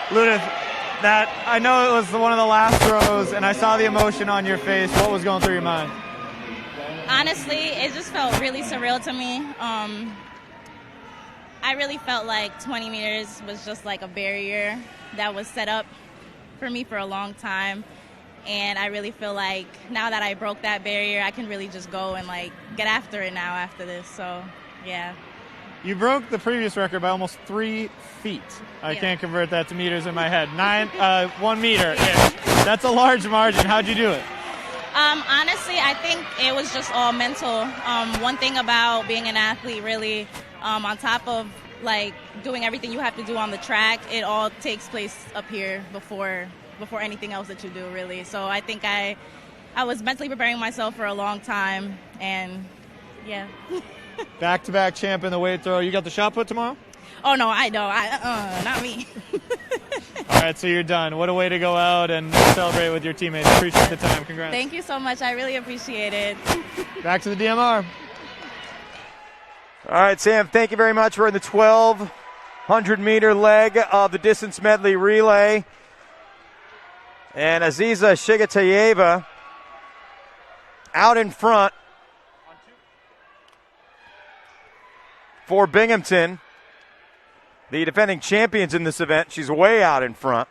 Ludith, that I know it was one of the last throws, and I saw the emotion on your face. What was going through your mind? Honestly, it just felt really surreal to me. I really felt like 20 meters was just like a barrier that was set up for me for a long time. And I really feel like now that I broke that barrier, I can really just go and like get after it now after this. So, yeah. You broke the previous record by almost 3 feet. I can't convert that to meters in my head. 1 meter. That's a large margin. How'd you do it? Honestly, I think it was just all mental. One thing about being an athlete, really, on top of like doing everything you have to do on the track, it all takes place up here before anything else that you do, really. So I think I was mentally preparing myself for a long time, and yeah. Back-to-back champ in the weight throw. You got the shot put tomorrow? Oh, no, I don't. Not me. All right, so you're done. What a way to go out and celebrate with your teammates. Appreciate the time. Congrats. Thank you so much. I really appreciate it. Back to the DMR. All right, Sam, thank you very much. We're in the 1,200-meter leg of the distance medley relay. And Aziza Shigatayeva out in front for Binghamton, the defending champions in this event. She's way out in front.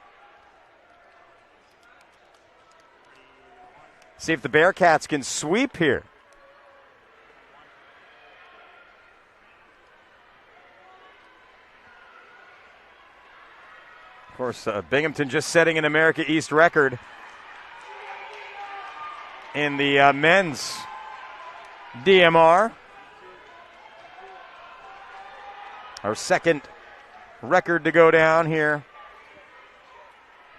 See if the Bearcats can sweep here. Of course, Binghamton just setting an America East record in the men's DMR. Our second record to go down here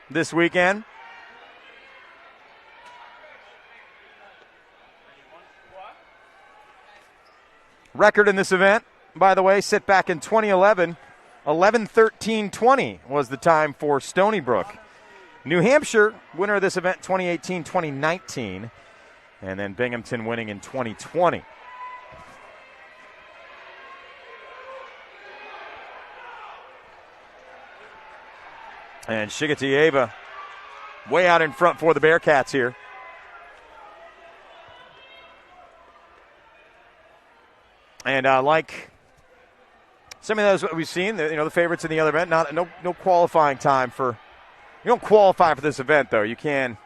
this weekend. Record in this event, by the way, set back in 2011. 11:13:20 was the time for Stony Brook. New Hampshire, winner of this event, 2018-2019. And then Binghamton winning in 2020. And Shigatayeva way out in front for the Bearcats here. And like some of those what we've seen, the favorites in the other event, no qualifying time for. You don't qualify for this event though. You can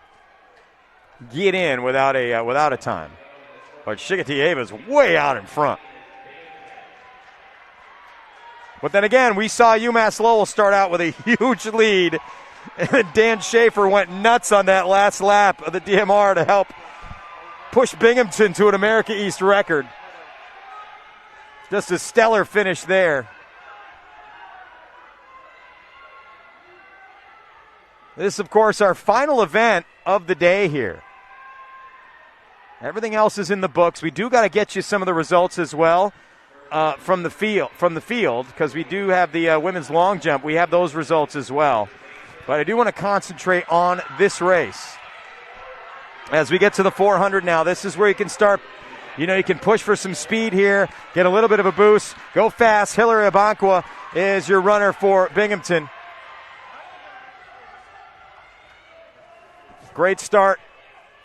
get in without a time. But Shigatieva's way out in front. But then again, we saw UMass Lowell start out with a huge lead. And Dan Schaefer went nuts on that last lap of the DMR to help push Binghamton to an America East record. Just a stellar finish there. This is, of course, our final event of the day here. Everything else is in the books. We do got to get you some of the results as well from the field, because we do have the women's long jump. We have those results as well. But I do want to concentrate on this race. As we get to the 400 now, this is where you can start. You can push for some speed here, get a little bit of a boost, go fast. Hillary Abankwa is your runner for Binghamton. Great start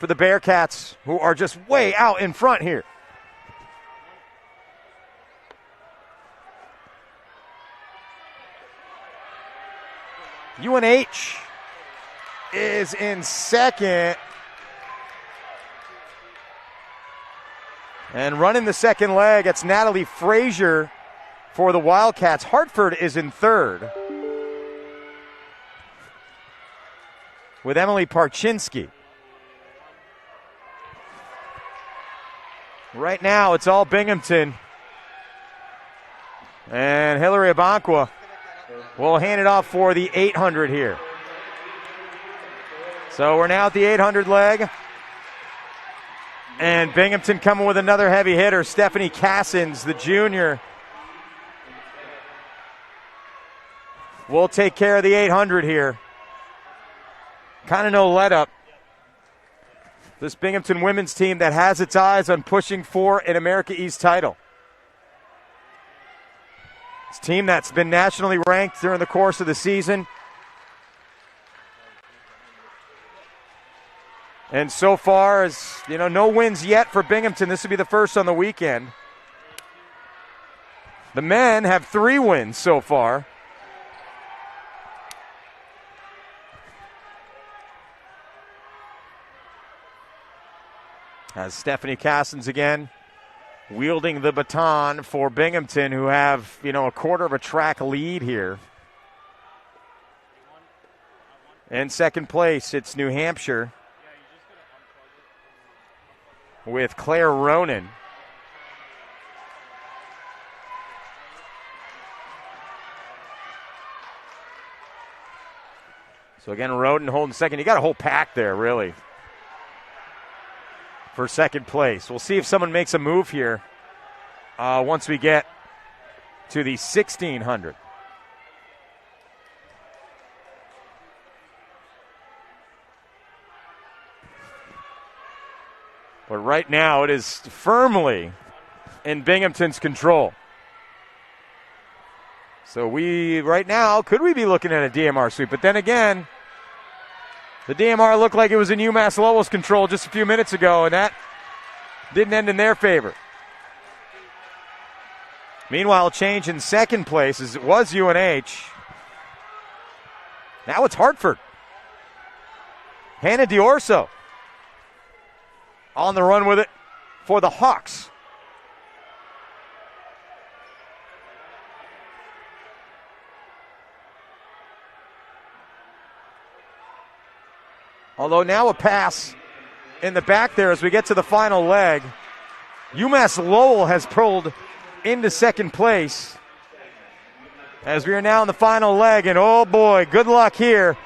for the Bearcats, who are just way out in front here. UNH is in second. And running the second leg, it's Natalie Frazier for the Wildcats. Hartford is in third with Emily Parchinsky. Right now, it's all Binghamton. And Hillary Abankwa will hand it off for the 800 here. So we're now at the 800 leg. And Binghamton coming with another heavy hitter, Stephanie Cassins, the junior. Will take care of the 800 here. Kind of no let up. This Binghamton women's team that has its eyes on pushing for an America East title. It's a team that's been nationally ranked during the course of the season. And so far, as you know, no wins yet for Binghamton. This would be the first on the weekend. The men have 3 wins so far. As Stephanie Cassins again wielding the baton for Binghamton, who have, a quarter of a track lead here. In second place, it's New Hampshire with Claire Ronan. So again, Ronan holding second. You got a whole pack there, really, for second place. We'll see if someone makes a move here once we get to the 1600. But right now it is firmly in Binghamton's control. So right now, could we be looking at a DMR sweep? But then again, the DMR looked like it was in UMass Lowell's control just a few minutes ago, and that didn't end in their favor. Meanwhile, change in second place as it was UNH. Now it's Hartford. Hannah D'Orso on the run with it for the Hawks. Although now a pass in the back there as we get to the final leg. UMass Lowell has pulled into second place as we are now in the final leg. And oh boy, good luck here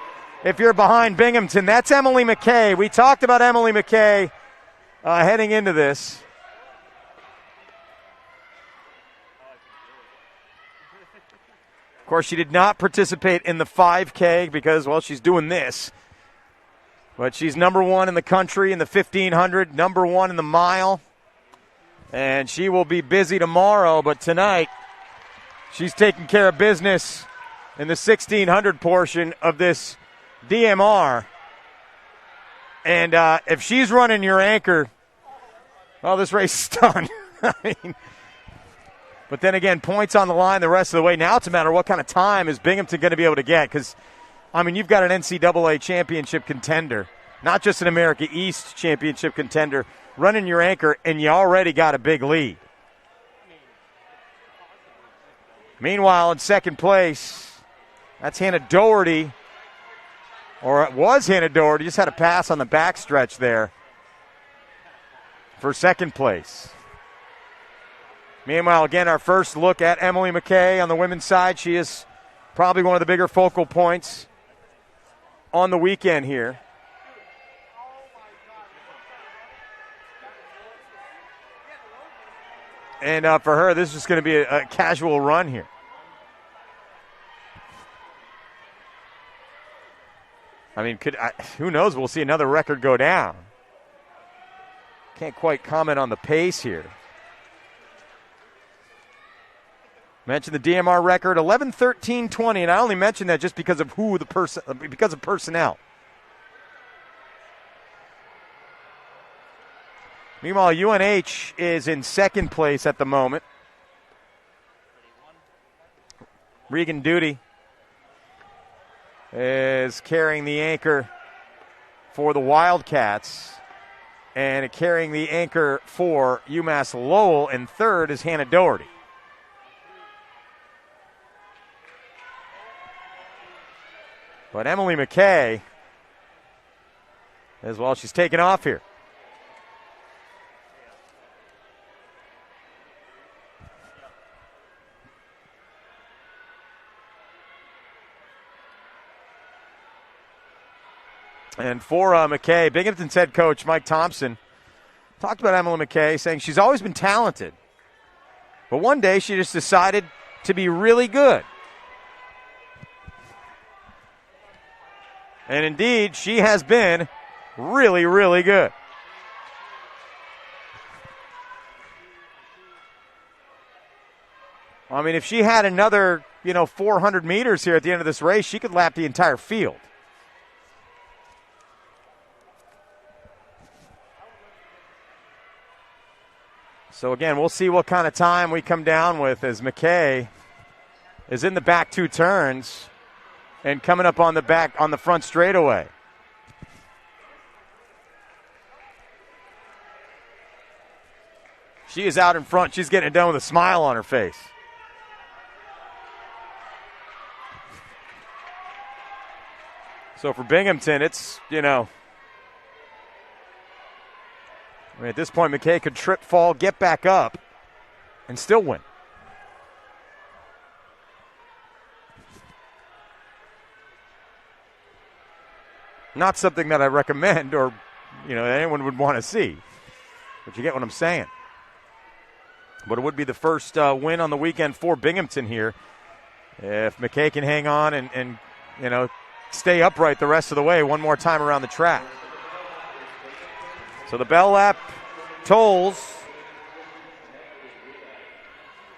if you're behind Binghamton. That's Emily McKay. We talked about Emily McKay heading into this. Of course, she did not participate in the 5K because, well, she's doing this. But she's number 1 in the country in the 1500, number 1 in the mile. And she will be busy tomorrow, but tonight she's taking care of business in the 1600 portion of this DMR. And if she's running your anchor, well, this race is done. But then again, points on the line the rest of the way. Now it's a matter of what kind of time is Binghamton going to be able to get, because you've got an NCAA championship contender, not just an America East championship contender, running your anchor, and you already got a big lead. Meanwhile, in second place, that's Hannah Doherty, or it was Hannah Doherty, just had a pass on the backstretch there for second place. Meanwhile, again, our first look at Emily McKay on the women's side. She is probably one of the bigger focal points on the weekend here. And for her, this is just going to be a casual run here. Who knows? We'll see another record go down. Can't quite comment on the pace here. Mentioned the DMR record, 11-13-20, and I only mentioned that just because of because of personnel. Meanwhile, UNH is in second place at the moment. Regan Duty is carrying the anchor for the Wildcats, and carrying the anchor for UMass Lowell, and third is Hannah Doherty. But Emily McKay, as well, she's taking off here. And for McKay, Binghamton's head coach Mike Thompson talked about Emily McKay, saying she's always been talented. But one day she just decided to be really good. And indeed, she has been really, really good. If she had another, 400 meters here at the end of this race, she could lap the entire field. So, again, we'll see what kind of time we come down with as McKay is in the back 2 turns and coming up on the front straightaway. She is out in front. She's getting it done with a smile on her face. So for Binghamton, it's, at this point, McKay could trip, fall, get back up, and still win. Not something that I recommend or, anyone would want to see. But you get what I'm saying. But it would be the first win on the weekend for Binghamton here. If McKay can hang on and stay upright the rest of the way one more time around the track. So the bell lap tolls.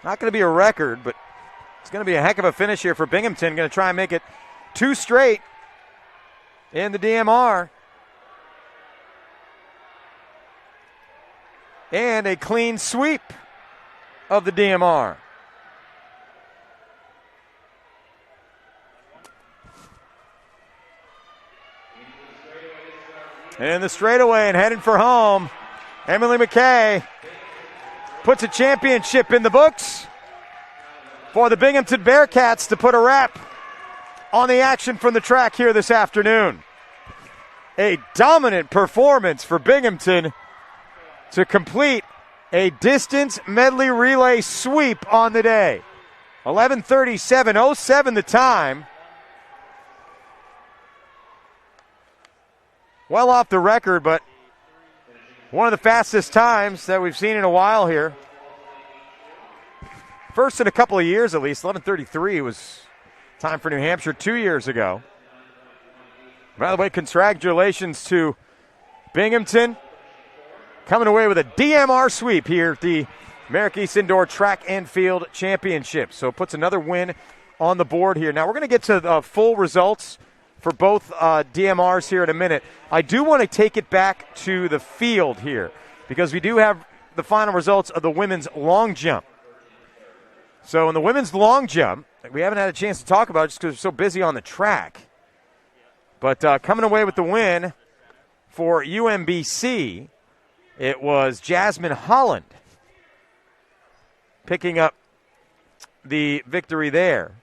Not going to be a record, but it's going to be a heck of a finish here for Binghamton. Going to try and make it 2 straight in the DMR. And a clean sweep of the DMR. In the straightaway and heading for home, Emily McKay puts a championship in the books for the Binghamton Bearcats to put a wrap on the action from the track here this afternoon. A dominant performance for Binghamton to complete a distance medley relay sweep on the day. 11:37:07 the time. Well off the record, but one of the fastest times that we've seen in a while here. First in a couple of years at least. 11:33 was time for New Hampshire 2 years ago. By the way, congratulations to Binghamton coming away with a DMR sweep here at the America East Indoor Track and Field Championship. So it puts another win on the board here. Now we're going to get to the full results for both DMRs here in a minute. I do want to take it back to the field here because we do have the final results of the women's long jump. So in the women's long jump, we haven't had a chance to talk about it just because we're so busy on the track. But coming away with the win for UMBC, it was Jasmine Holland picking up the victory there.